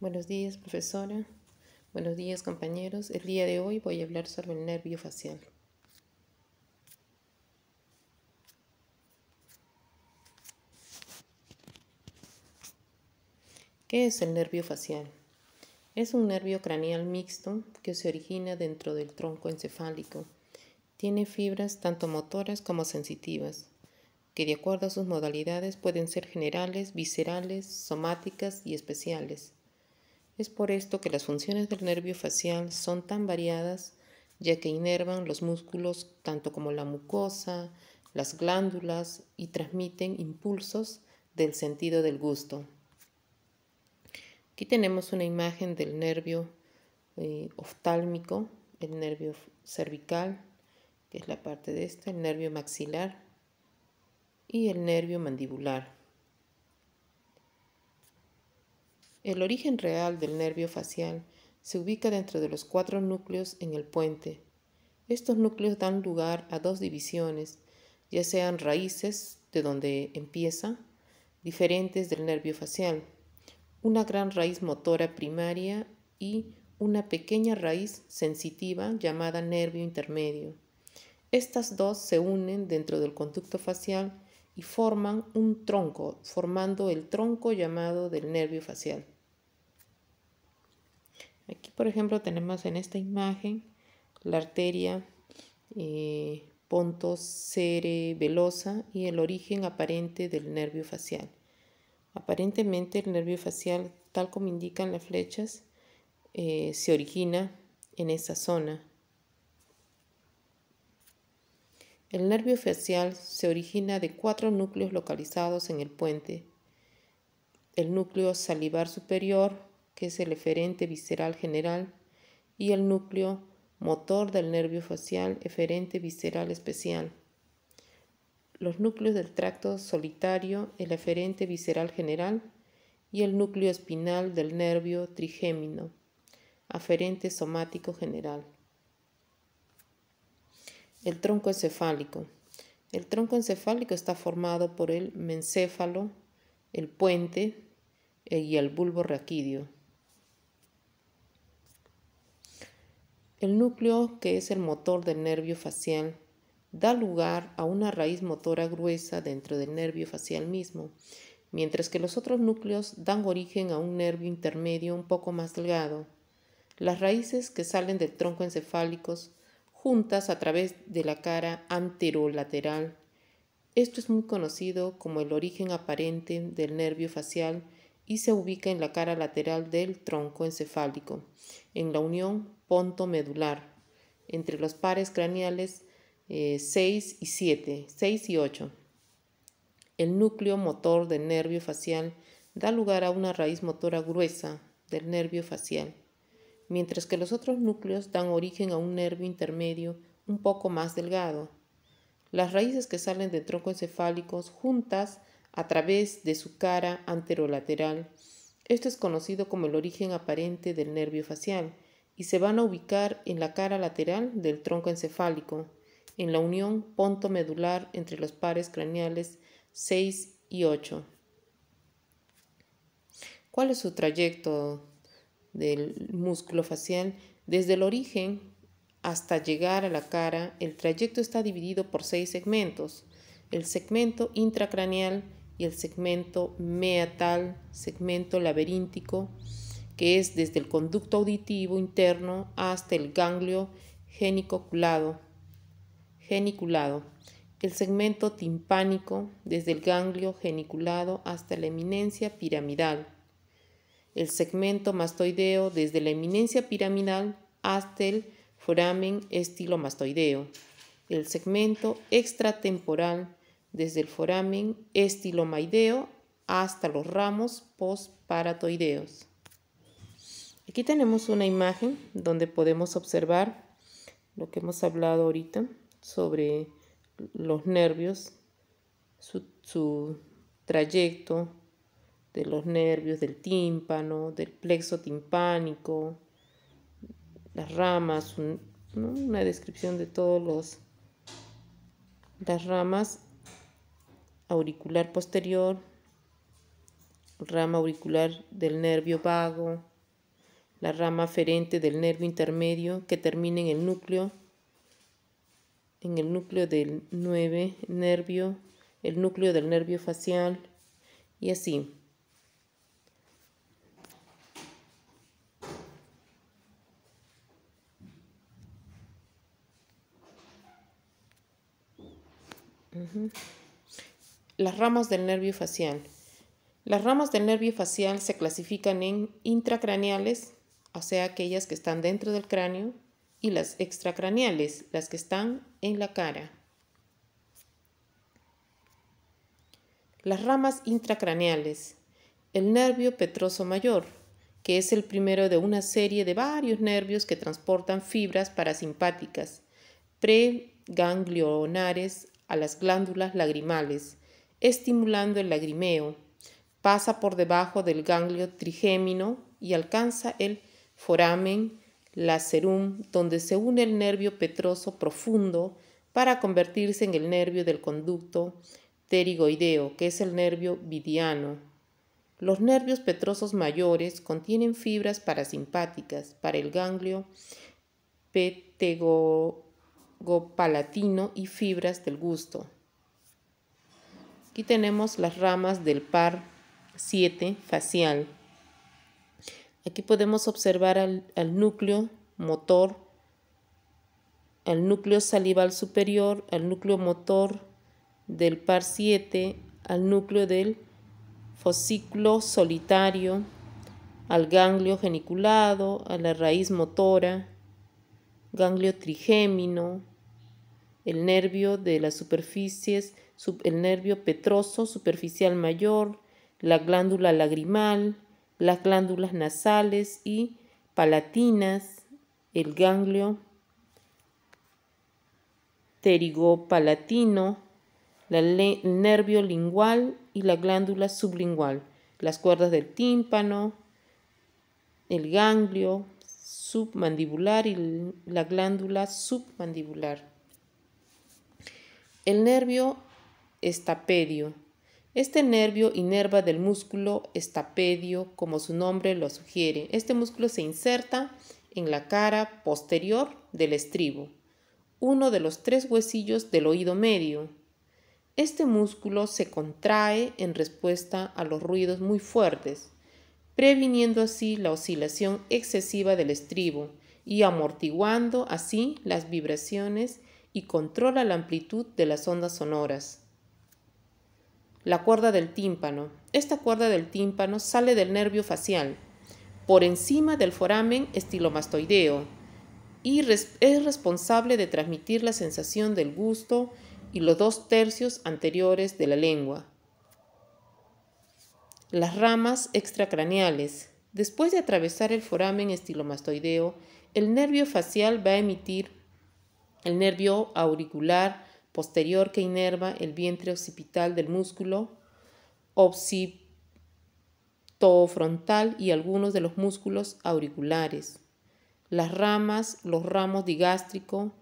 Buenos días, profesora. Buenos días, compañeros. El día de hoy voy a hablar sobre el nervio facial. ¿Qué es el nervio facial? Es un nervio craneal mixto que se origina dentro del tronco encefálico. Tiene fibras tanto motoras como sensitivas, que de acuerdo a sus modalidades pueden ser generales, viscerales, somáticas y especiales. Es por esto que las funciones del nervio facial son tan variadas, ya que inervan los músculos tanto como la mucosa, las glándulas y transmiten impulsos del sentido del gusto. Aquí tenemos una imagen del nervio oftálmico, el nervio cervical, que es la parte de el nervio maxilar y el nervio mandibular. El origen real del nervio facial se ubica dentro de los 4 núcleos en el puente. Estos núcleos dan lugar a 2 divisiones, ya sean raíces, de donde empieza, diferentes del nervio facial, una gran raíz motora primaria y una pequeña raíz sensitiva llamada nervio intermedio. Estas dos se unen dentro del conducto facial y forman un tronco, formando el tronco llamado del nervio facial. Aquí, por ejemplo, tenemos en esta imagen la arteria pontocerebelosa y el origen aparente del nervio facial. Aparentemente el nervio facial, tal como indican las flechas, se origina en esa zona. El nervio facial se origina de 4 núcleos localizados en el puente. El núcleo salivar superior, que es el eferente visceral general, y el núcleo motor del nervio facial, eferente visceral especial. Los núcleos del tracto solitario, el eferente visceral general, y el núcleo espinal del nervio trigémino, aferente somático general. El tronco encefálico. El tronco encefálico está formado por el mencéfalo, el puente y el bulbo raquídeo. El núcleo, que es el motor del nervio facial, da lugar a una raíz motora gruesa dentro del nervio facial mismo, mientras que los otros núcleos dan origen a un nervio intermedio un poco más delgado. Las raíces que salen del tronco encefálico juntas a través de la cara anterolateral. Esto es muy conocido como el origen aparente del nervio facial y se ubica en la cara lateral del tronco encefálico, en la unión pontomedular, entre los pares craneales 6 y 8. El núcleo motor del nervio facial da lugar a una raíz motora gruesa del nervio facial, mientras que los otros núcleos dan origen a un nervio intermedio un poco más delgado. Las raíces que salen del tronco encefálico juntas a través de su cara anterolateral. Esto es conocido como el origen aparente del nervio facial y se van a ubicar en la cara lateral del tronco encefálico, en la unión pontomedular entre los pares craneales 6 y 8. ¿Cuál es su trayecto del músculo facial? Desde el origen hasta llegar a la cara, el trayecto está dividido por 6 segmentos: el segmento intracraneal y el segmento meatal, segmento laberíntico, que es desde el conducto auditivo interno hasta el ganglio geniculado, el segmento timpánico, desde el ganglio geniculado hasta la eminencia piramidal, el segmento mastoideo, desde la eminencia piramidal hasta el foramen estilomastoideo, el segmento extratemporal, desde el foramen estilomaideo hasta los ramos postparatoideos. Aquí tenemos una imagen donde podemos observar lo que hemos hablado ahorita sobre los nervios, su trayecto de los nervios del tímpano, del plexo timpánico, las ramas, una descripción de todas las ramas: auricular posterior, rama auricular del nervio vago, la rama aferente del nervio intermedio que termina en el núcleo del 9 nervio, el núcleo del nervio facial y así. Las ramas del nervio facial. Las ramas del nervio facial se clasifican en intracraneales, o sea, aquellas que están dentro del cráneo, y las extracraneales, las que están en la cara. Las ramas intracraneales. El nervio petroso mayor, que es el primero de una serie de varios nervios que transportan fibras parasimpáticas, preganglionares a las glándulas lagrimales, estimulando el lagrimeo. Pasa por debajo del ganglio trigémino y alcanza el foramen lacerum, donde se une el nervio petroso profundo para convertirse en el nervio del conducto pterigoideo, que es el nervio vidiano. Los nervios petrosos mayores contienen fibras parasimpáticas para el ganglio ptegopalatino y fibras del gusto. Aquí tenemos las ramas del par 7 facial. Aquí podemos observar al núcleo motor, al núcleo salival superior, al núcleo motor del par 7, al núcleo del fascículo solitario, al ganglio geniculado, a la raíz motora, ganglio trigémino, el nervio de las superficies, el nervio petroso superficial mayor, la glándula lagrimal, las glándulas nasales y palatinas, el ganglio pterigopalatino, el nervio lingual y la glándula sublingual, las cuerdas del tímpano, el ganglio submandibular y la glándula submandibular. El nervio estapedio. Este nervio inerva del músculo estapedio, como su nombre lo sugiere. Este músculo se inserta en la cara posterior del estribo, uno de los 3 huesillos del oído medio. Este músculo se contrae en respuesta a los ruidos muy fuertes, previniendo así la oscilación excesiva del estribo y amortiguando así las vibraciones y controla la amplitud de las ondas sonoras. La cuerda del tímpano. Esta cuerda del tímpano sale del nervio facial, por encima del foramen estilomastoideo, y es responsable de transmitir la sensación del gusto y los 2 tercios anteriores de la lengua. Las ramas extracraneales. Después de atravesar el foramen estilomastoideo, el nervio facial va a emitir el nervio auricular posterior que inerva el vientre occipital del músculo occipitofrontal y algunos de los músculos auriculares. Las ramas, los ramos digástrico,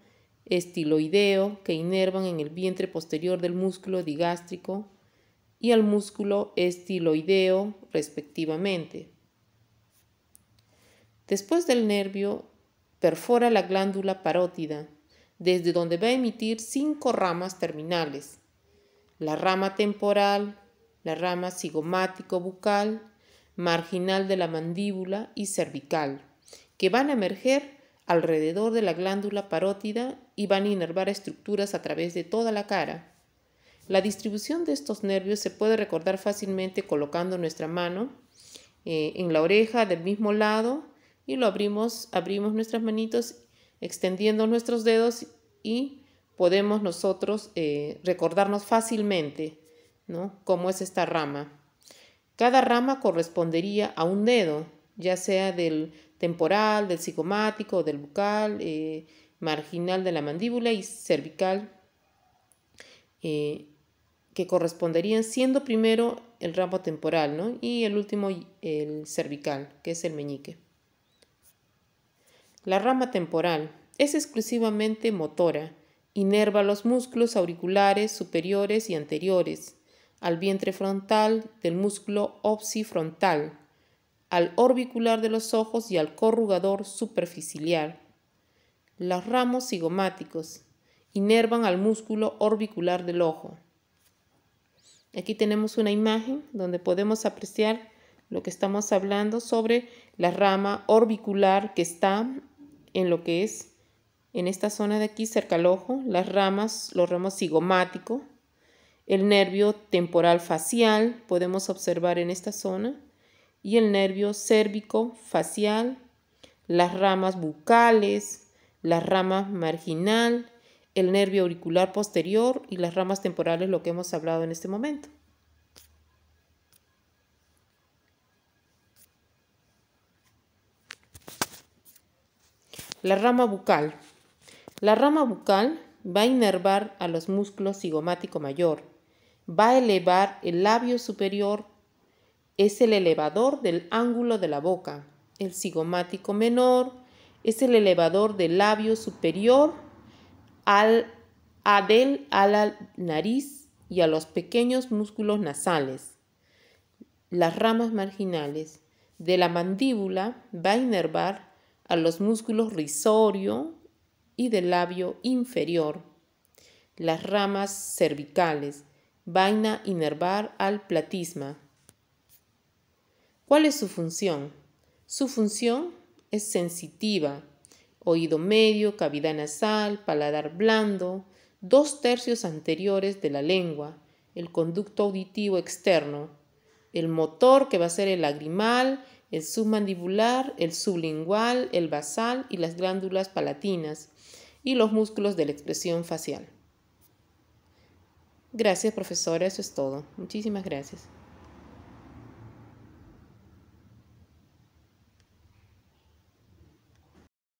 estiloideo que inervan en el vientre posterior del músculo digástrico y al músculo estiloideo respectivamente. Después del nervio perfora la glándula parótida, desde donde va a emitir 5 ramas terminales: la rama temporal, la rama cigomático-bucal, marginal de la mandíbula y cervical, que van a emerger alrededor de la glándula parótida y van a inervar estructuras a través de toda la cara. La distribución de estos nervios se puede recordar fácilmente colocando nuestra mano en la oreja del mismo lado y lo abrimos nuestras manitos extendiendo nuestros dedos y podemos nosotros recordarnos fácilmente, ¿no?, cómo es esta rama. Cada rama correspondería a un dedo, ya sea del temporal, del cigomático, del bucal, marginal de la mandíbula y cervical, que corresponderían siendo primero el ramo temporal, ¿no?, y el último el cervical, que es el meñique. La rama temporal es exclusivamente motora, inerva los músculos auriculares superiores y anteriores, al vientre frontal del músculo occifrontal, al orbicular de los ojos y al corrugador superciliar. Los ramos cigomáticos inervan al músculo orbicular del ojo. Aquí tenemos una imagen donde podemos apreciar lo que estamos hablando sobre la rama orbicular que está en lo que es en esta zona de aquí cerca al ojo, los ramos cigomáticos, el nervio temporal facial, podemos observar en esta zona, y el nervio cérvico facial, las ramas bucales, las ramas marginal, el nervio auricular posterior y las ramas temporales, lo que hemos hablado en este momento. La rama bucal. La rama bucal va a inervar a los músculos cigomático mayor, va a elevar el labio superior, es el elevador del ángulo de la boca. El cigomático menor es el elevador del labio superior a la nariz y a los pequeños músculos nasales. Las ramas marginales de la mandíbula va a inervar a los músculos risorio y del labio inferior. Las ramas cervicales van a inervar al platisma. ¿Cuál es su función? Su función es sensitiva, oído medio, cavidad nasal, paladar blando, 2/3 anteriores de la lengua, el conducto auditivo externo, el motor que va a ser el lagrimal, el submandibular, el sublingual, el basal y las glándulas palatinas y los músculos de la expresión facial. Gracias, profesora, eso es todo. Muchísimas gracias.